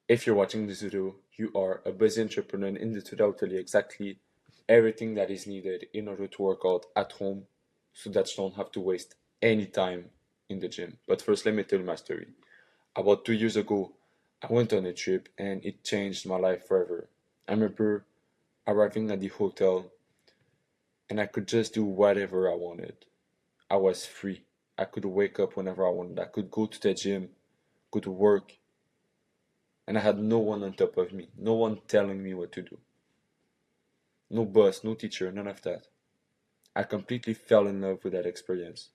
If you're watching this video, you are a busy entrepreneur in the to tell you exactly everything that is needed in order to work out at home so that you don't have to waste any time in the gym. But first, let me tell you my story. About 2 years ago, I went on a trip and it changed my life forever. I remember arriving at the hotel and I could just do whatever I wanted. I was free. I could wake up whenever I wanted. I could go to the gym, go to work, and I had no one on top of me, no one telling me what to do. No boss, no teacher, none of that. I completely fell in love with that experience.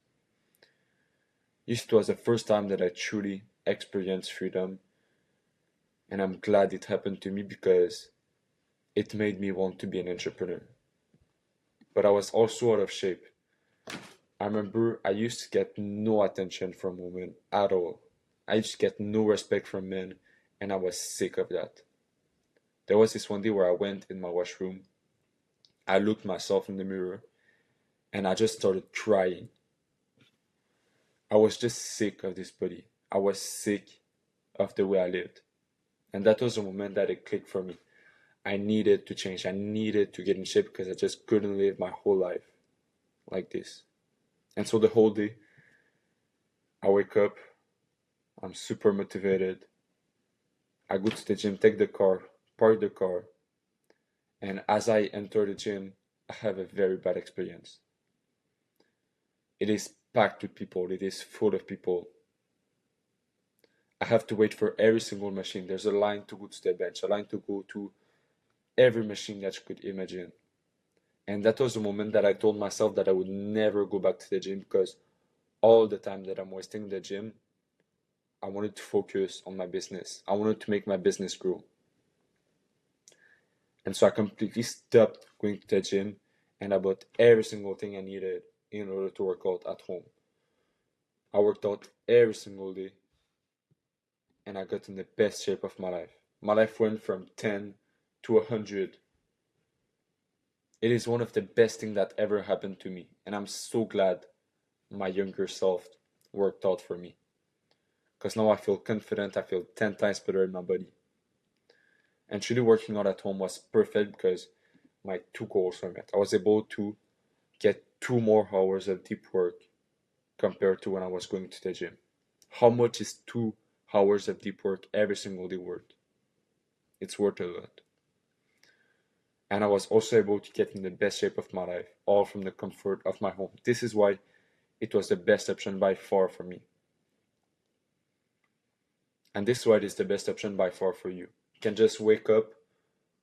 It was the first time that I truly experienced freedom, and I'm glad it happened to me because it made me want to be an entrepreneur. But I was also out of shape. I remember I used to get no attention from women at all. I used to get no respect from men, and I was sick of that. There was this one day where I went in my washroom, I looked myself in the mirror, and I just started crying. I was just sick of this body. I was sick of the way I lived. And that was the moment that it clicked for me. I needed to change. I needed to get in shape because I just couldn't live my whole life like this. And so the whole day, I wake up, I'm super motivated. I go to the gym, take the car, park the car, and as I enter the gym, I have a very bad experience. It is packed with people, it is full of people. I have to wait for every single machine. There's a line to go to the bench, a line to go to every machine that you could imagine. And that was the moment that I told myself that I would never go back to the gym because all the time that I'm wasting in the gym, I wanted to focus on my business. I wanted to make my business grow. And so I completely stopped going to the gym and I bought every single thing I needed in order to work out at home. I worked out every single day and I got in the best shape of my life. My life went from 10 to 100. It is one of the best things that ever happened to me, and I'm so glad my younger self worked out for me. Because now I feel confident, I feel 10 times better in my body. And truly working out at home was perfect because my two goals were met. I was able to get 2 more hours of deep work compared to when I was going to the gym. How much is 2 hours of deep work every single day worth? It's worth a lot. And I was also able to get in the best shape of my life, all from the comfort of my home. This is why it was the best option by far for me. And this is why it is the best option by far for you. You can just wake up,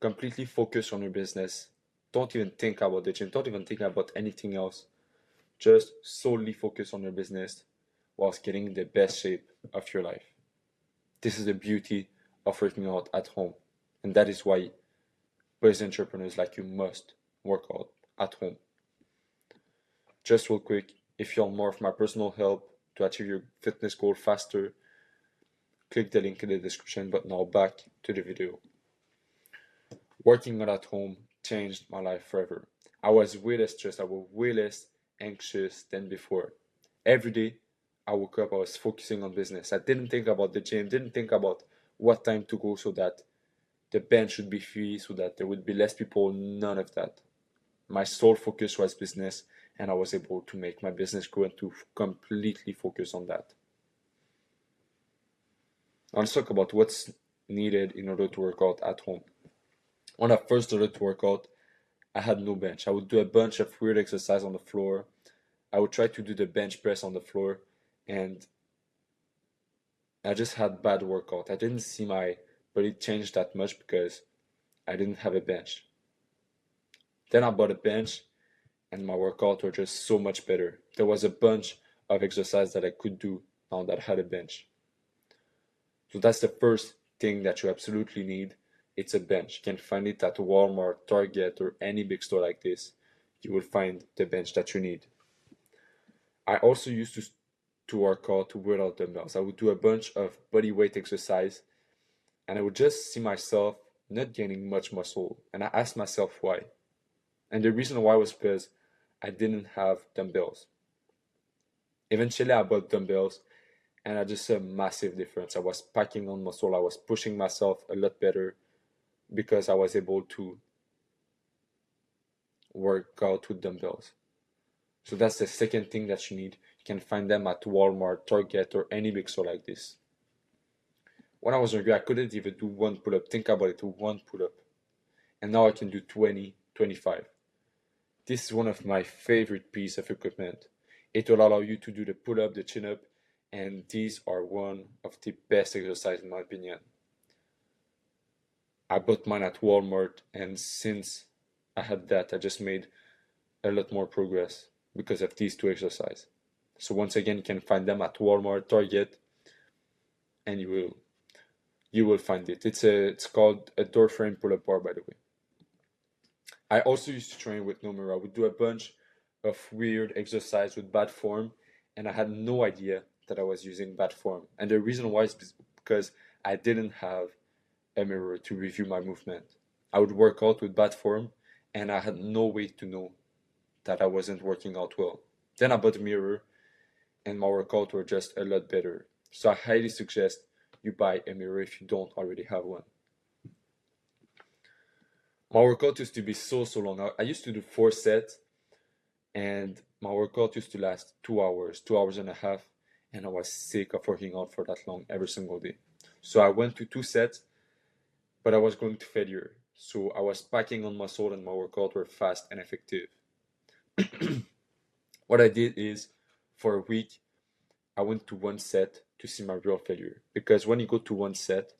completely focus on your business. Don't even think about the gym. Don't even think about anything else. Just solely focus on your business whilst getting in the best shape of your life. This is the beauty of working out at home. And that is why busy entrepreneurs like you must work out at home. Just real quick, if you want more of my personal help to achieve your fitness goal faster, click the link in the description. But now back to the video. Working out at home changed my life forever. I was way less stressed, I was way less anxious than before. Every day I woke up, I was focusing on business. I didn't think about the gym, didn't think about what time to go so that the bench should be free, so that there would be less people, none of that. My sole focus was business, and I was able to make my business grow and to completely focus on that. Now let's talk about what's needed in order to work out at home. When I first started to work out, I had no bench. I would do a bunch of weird exercise on the floor. I would try to do the bench press on the floor, and I just had bad workout. I didn't see my body change that much because I didn't have a bench. Then I bought a bench and my workout were just so much better. There was a bunch of exercise that I could do now that I had a bench. So that's the first thing that you absolutely need. It's a bench. You can find it at Walmart, Target, or any big store like this. You will find the bench that you need. I also used to work out without dumbbells. I would do a bunch of body weight exercise and I would just see myself not gaining much muscle. And I asked myself why. And the reason why was because I didn't have dumbbells. Eventually, I bought dumbbells and I just saw a massive difference. I was packing on muscle, I was pushing myself a lot better because I was able to work out with dumbbells. So that's the second thing that you need. You can find them at Walmart, Target, or any big store like this. When I was younger, I couldn't even do one pull up. Think about it, one pull up. And now I can do 20, 25. This is one of my favorite pieces of equipment. It will allow you to do the pull up, the chin up, and these are one of the best exercises in my opinion. I bought mine at Walmart, and since I had that, I just made a lot more progress because of these two exercises. So once again, you can find them at Walmart, Target, and you will find it. It's called a door frame pull-up bar, by the way. I also used to train with Nomura. I would do a bunch of weird exercise with bad form, and I had no idea that I was using bad form. And the reason why is because I didn't have a mirror to review my movement. I would work out with bad form, and I had no way to know that I wasn't working out well. Then I bought a mirror, and my workout were just a lot better. So I highly suggest you buy a mirror if you don't already have one. My workout used to be so long. I used to do 4 sets, and my workout used to last 2 hours, 2 hours and a half, and I was sick of working out for that long every single day. So I went to 2 sets, but I was going to failure. So I was packing on muscle, and my workout were fast and effective. What I did is, for a week, I went to 1 set to see my real failure. Because when you go to 1 set,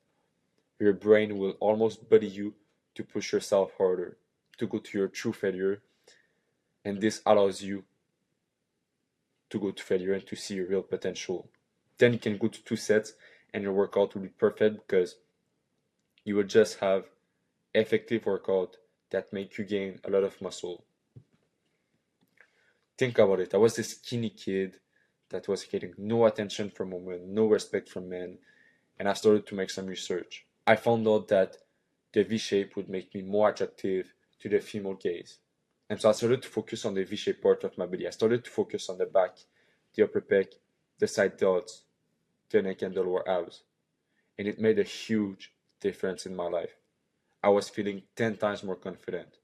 your brain will almost buddy you to push yourself harder, to go to your true failure. And this allows you to go to failure and to see your real potential. Then you can go to 2 sets, and your workout will be perfect because you will just have effective workout that make you gain a lot of muscle. Think about it. I was this skinny kid that was getting no attention from women, no respect from men, and I started to make some research. I found out that the V shape would make me more attractive to the female gaze. And so I started to focus on the V shape part of my body. I started to focus on the back, the upper pec, the side delts, the neck, and the lower abs. And it made a huge difference in my life. I was feeling 10 times more confident.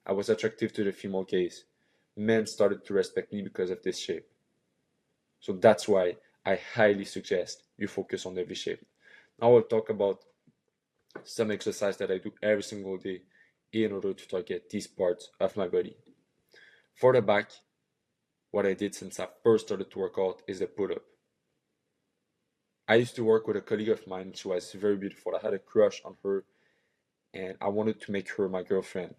I was attractive to the female gaze. Men started to respect me because of this shape. So that's why I highly suggest you focus on the V shape. Now we'll talk about some exercise that I do every single day in order to target these parts of my body. For the back, what I did since I first started to work out is the pull-up. I used to work with a colleague of mine. She was very beautiful. I had a crush on her, and I wanted to make her my girlfriend.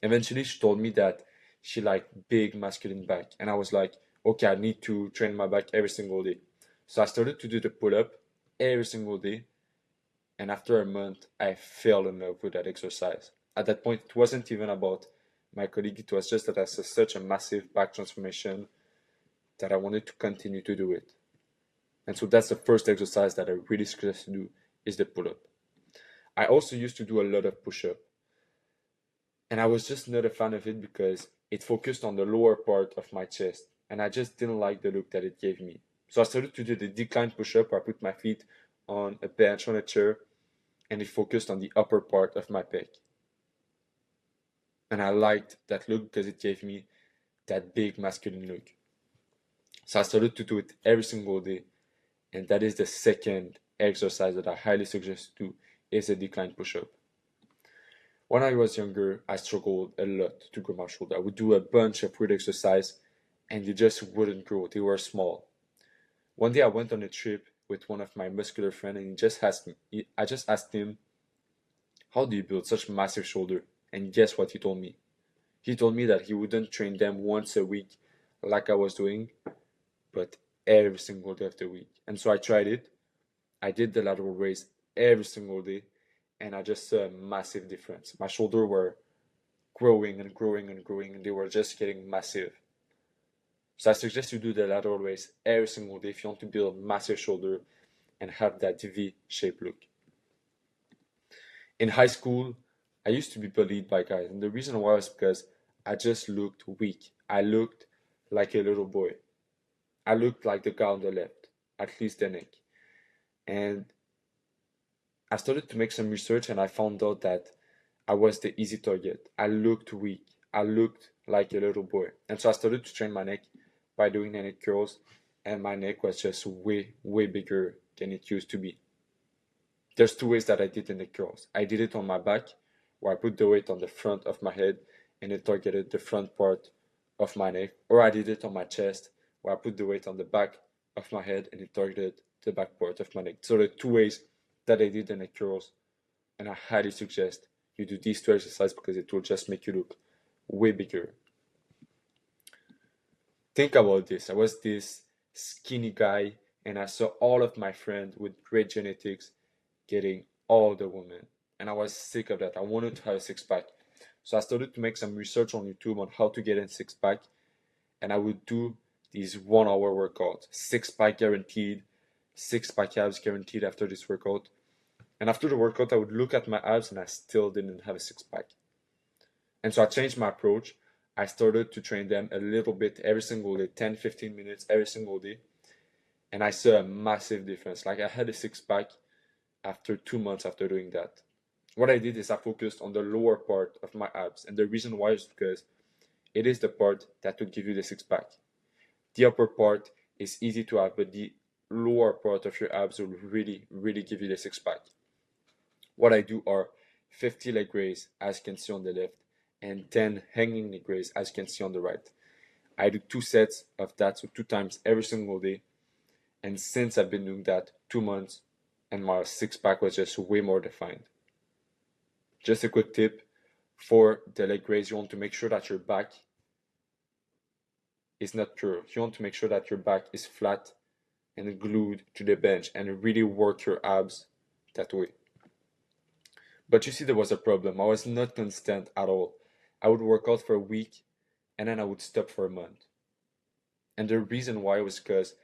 Eventually, she told me that she liked big masculine back, and I was like, okay, I need to train my back every single day. So I started to do the pull-up every single day, and after a month, I fell in love with that exercise. At that point, it wasn't even about my colleague, it was just that I saw such a massive back transformation that I wanted to continue to do it. And so that's the first exercise that I really suggest to do is the pull-up. I also used to do a lot of push-up, and I was just not a fan of it because it focused on the lower part of my chest, and I just didn't like the look that it gave me. So I started to do the decline push-up where I put my feet on a bench, on a chair, and it focused on the upper part of my pec. And I liked that look because it gave me that big masculine look. So I started to do it every single day, and that is the second exercise that I highly suggest to do is a decline push-up. When I was younger, I struggled a lot to grow my shoulder. I would do a bunch of weird exercise, and they just wouldn't grow. They were small. One day I went on a trip with one of my muscular friends, and I just asked him, how do you build such massive shoulder? And guess what he told me? He told me that he wouldn't train them once a week like I was doing, but every single day of the week. And so I tried it. I did the lateral raise every single day, and I just saw a massive difference. My shoulders were growing and growing and growing, and they were just getting massive. So I suggest you do the lateral raise every single day if you want to build massive shoulder and have that V-shaped look. In high school, I used to be bullied by guys, and the reason why was because I just looked weak. I looked like a little boy. I looked like the guy on the left. at least the neck. And I started to make some research and I found out that I was the easy target. I looked weak. I looked like a little boy. And so I started to train my neck by doing the neck curls, and my neck was just way, way bigger than it used to be. There's two ways that I did the neck curls. I did it on my back, where I put the weight on the front of my head and it targeted the front part of my neck, or I did it on my chest, where I put the weight on the back of my head and it targeted the back part of my neck. So the two ways that I did the neck curls, and I highly suggest you do these two exercises because it will just make you look way bigger. Think about this. I was this skinny guy and I saw all of my friends with great genetics getting all the women. And I was sick of that. I wanted to have a six pack. So I started to make some research on YouTube on how to get a six pack. And I would do these 1 hour workouts, six pack guaranteed, six pack abs guaranteed after this workout. And after the workout, I would look at my abs and I still didn't have a six pack. And so I changed my approach. I started to train them a little bit every single day, 10, 15 minutes every single day. And I saw a massive difference. Like I had a six pack after 2 months after doing that. What I did is I focused on the lower part of my abs. And the reason why is because it is the part that will give you the six pack. The upper part is easy to have, but the lower part of your abs will really, really give you the six pack. What I do are 50 leg raise, as you can see on the left, and 10 hanging leg raise, as you can see on the right. I do 2 sets of that, so 2 times every single day. And since I've been doing that 2 months, and my six pack was just way more defined. Just a quick tip for the leg raise: you want to make sure that your back is not curved. You want to make sure that your back is flat and glued to the bench and really work your abs that way. But you see, there was a problem. I was not consistent at all. I would work out for a week and then I would stop for a month. And the reason why was because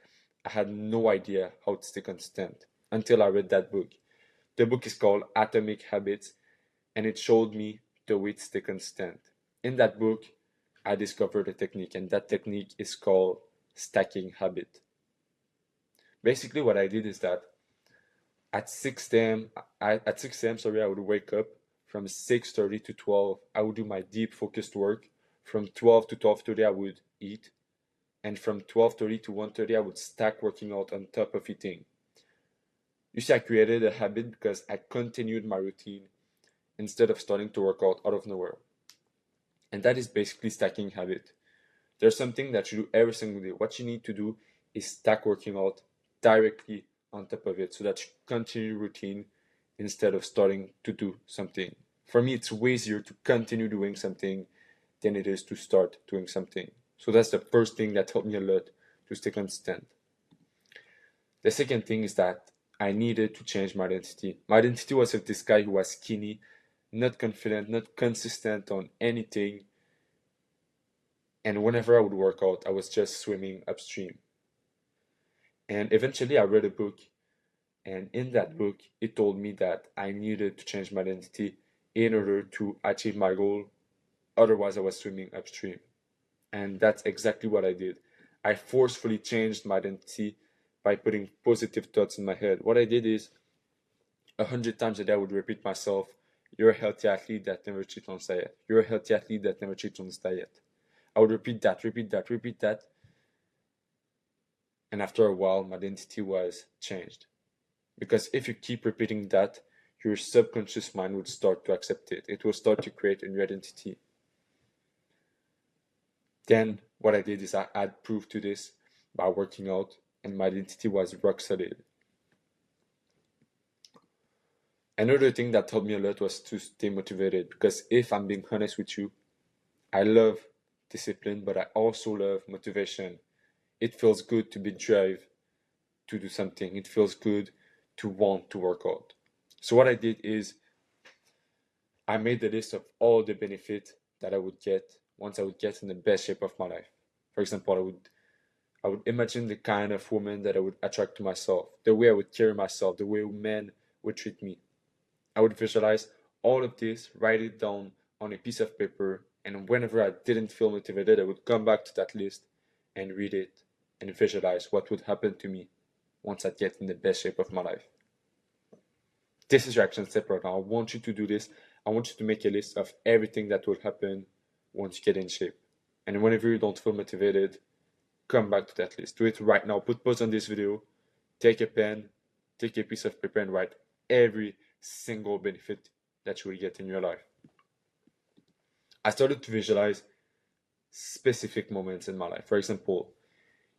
I had no idea how to stay consistent until I read that book. The book is called Atomic Habits, and it showed me the way to stay consistent. In that book, I discovered a technique, and that technique is called stacking habit. Basically, what I did is that at 6 a.m., I would wake up. From 6:30 to 12, I would do my deep focused work. From 12 to 12:30, I would eat. And from 12:30 to 1:30, I would stack working out on top of eating. You see, I created a habit because I continued my routine instead of starting to work out of nowhere. And that is basically stacking habit. There's something that you do every single day. What you need to do is stack working out directly on top of it so that you continue routine instead of starting to do something. For me, it's way easier to continue doing something than it is to start doing something. So that's the first thing that helped me a lot to stay consistent. The second thing is that I needed to change my identity. My identity was of this guy who was skinny, not confident, not consistent on anything. And whenever I would work out, I was just swimming upstream. And eventually I read a book, and in that book, it told me that I needed to change my identity in order to achieve my goal. Otherwise, I was swimming upstream. And that's exactly what I did. I forcefully changed my identity by putting positive thoughts in my head. What I did is 100 times a day I would repeat myself, "You're a healthy athlete that never cheats on his diet. You're a healthy athlete that never cheats on his diet." I would repeat that, repeat that, repeat that. And after a while, my identity was changed. Because if you keep repeating that, your subconscious mind would start to accept it. It will start to create a new identity. Then what I did is I add proof to this by working out, and my identity was rock solid. Another thing that helped me a lot was to stay motivated, because if I'm being honest with you, I love discipline, but I also love motivation. It feels good to be drive to do something. It feels good to want to work out. So what I did is I made a list of all the benefits that I would get once I would get in the best shape of my life. For example, I would imagine the kind of woman that I would attract to myself, the way I would carry myself, the way men would treat me. I would visualize all of this, write it down on a piece of paper, and whenever I didn't feel motivated, I would come back to that list and read it and visualize what would happen to me. once I get in the best shape of my life. This is your action step right now. I want you to do this. I want you to make a list of everything that will happen once you get in shape. And whenever you don't feel motivated, come back to that list. Do it right now. Put pause on this video, take a pen, take a piece of paper, and write every single benefit that you will get in your life. I started to visualize specific moments in my life. For example,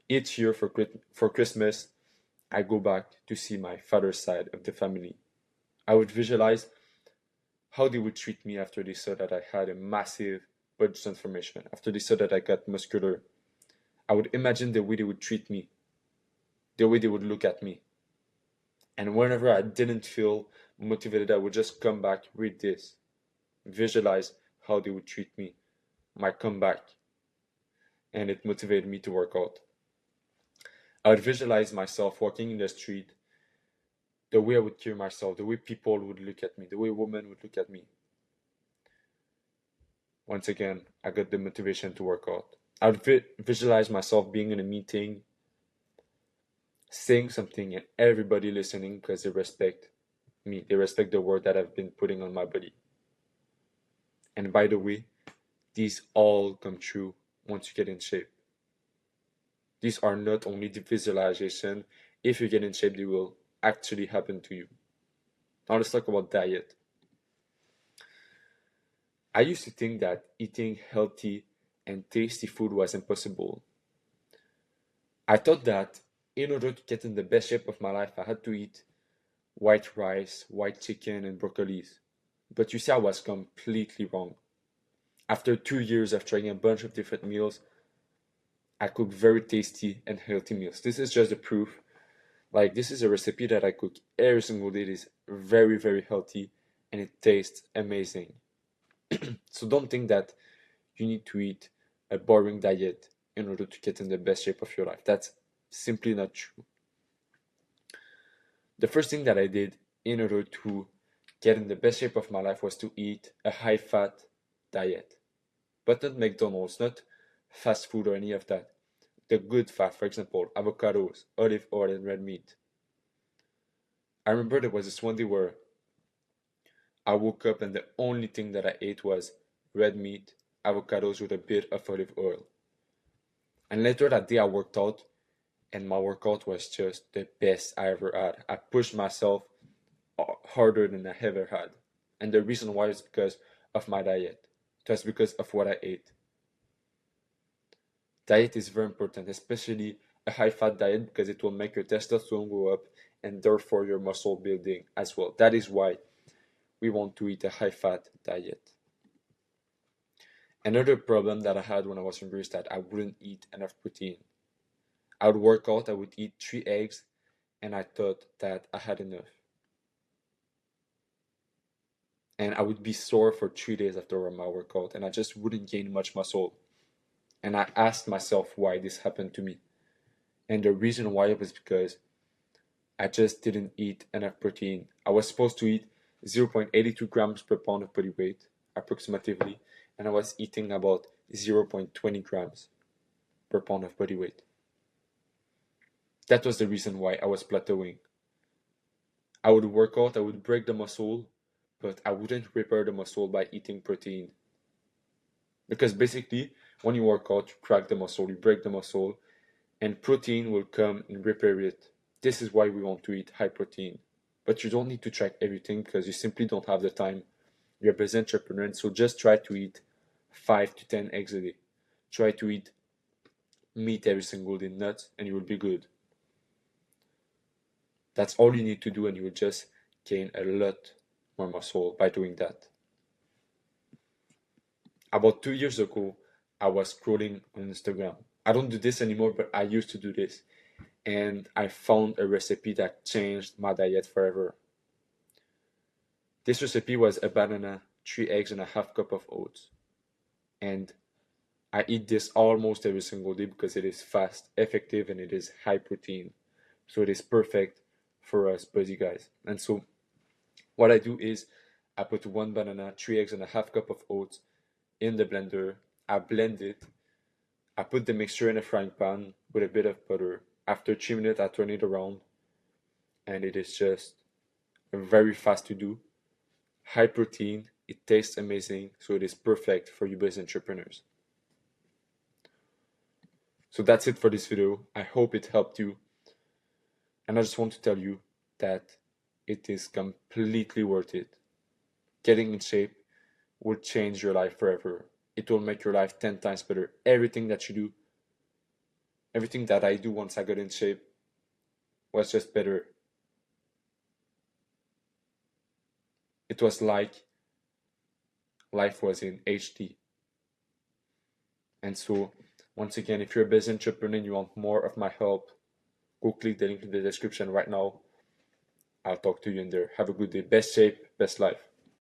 each year for Christmas, I go back to see my father's side of the family. I would visualize how they would treat me after they saw that I had a massive body transformation, after they saw that I got muscular. I would imagine the way they would treat me, the way they would look at me. And whenever I didn't feel motivated, I would just come back, read this, visualize how they would treat me, my comeback, and it motivated me to work out. I would visualize myself walking in the street, the way I would carry myself, the way people would look at me, the way women would look at me. Once again, I got the motivation to work out. I would visualize myself being in a meeting, saying something, and everybody listening because they respect me. They respect the word that I've been putting on my body. And by the way, these all come true once you get in shape. These are not only the visualization. If you get in shape, they will actually happen to you. Now let's talk about diet. I used to think that eating healthy and tasty food was impossible. I thought that in order to get in the best shape of my life, I had to eat white rice, white chicken, and broccolis. But you see, I was completely wrong. After 2 years of trying a bunch of different meals, I cook very tasty and healthy meals. This is just the proof. Like, this is a recipe that I cook every single day. It is very, very healthy and it tastes amazing. So don't think that you need to eat a boring diet in order to get in the best shape of your life. That's simply not true. The first thing that I did in order to get in the best shape of my life was to eat a high fat diet. But not McDonald's, not fast food or any of that. The good fat, for example, avocados, olive oil, and red meat. I remember there was this one day where I woke up and the only thing that I ate was red meat, avocados with a bit of olive oil. And later that day I worked out and my workout was just the best I ever had. I pushed myself harder than I ever had. And the reason why is because of my diet. Just because of what I ate. Diet is very important, especially a high fat diet because it will make your testosterone go up and therefore your muscle building as well. That is why we want to eat a high fat diet. Another problem that I had when I was younger is that I wouldn't eat enough protein. I would work out, I would eat 3 eggs, and I thought that I had enough. And I would be sore for 3 days after my workout, and I just wouldn't gain much muscle. And I asked myself why this happened to me. And the reason why was because I just didn't eat enough protein. I was supposed to eat 0.82 grams per pound of body weight, approximately, and I was eating about 0.20 grams per pound of body weight. That was the reason why I was plateauing. I would work out, I would break the muscle, but I wouldn't repair the muscle by eating protein. Because basically, when you work out, you crack the muscle, you break the muscle, and protein will come and repair it. This is why we want to eat high protein. But you don't need to track everything because you simply don't have the time. You're a business entrepreneur, so just try to eat 5 to 10 eggs a day. Try to eat meat every single day, nuts, and you will be good. That's all you need to do, and you will just gain a lot more muscle by doing that. About 2 years ago, I was scrolling on Instagram. I don't do this anymore, but I used to do this. And I found a recipe that changed my diet forever. This recipe was a banana, 3 eggs, and a half cup of oats. And I eat this almost every single day because it is fast, effective, and it is high protein. So it is perfect for us busy guys. And so what I do is I put 1 banana, 3 eggs, and a half cup of oats in the blender. I blend it. I put the mixture in a frying pan with a bit of butter. After 3 minutes, I turn it around. and it is just very fast to do, high protein, it tastes amazing, so it is perfect for you business entrepreneurs. So that's it for this video. I hope it helped you, and I just want to tell you that it is completely worth it. Getting in shape will change your life forever. It will make your life 10 times better. Everything that you do, everything that I do once I got in shape was just better. It was like life was in HD. And so, once again, if you're a business entrepreneur and you want more of my help, go click the link in the description right now. I'll talk to you in there. Have a good day. Best shape, best life.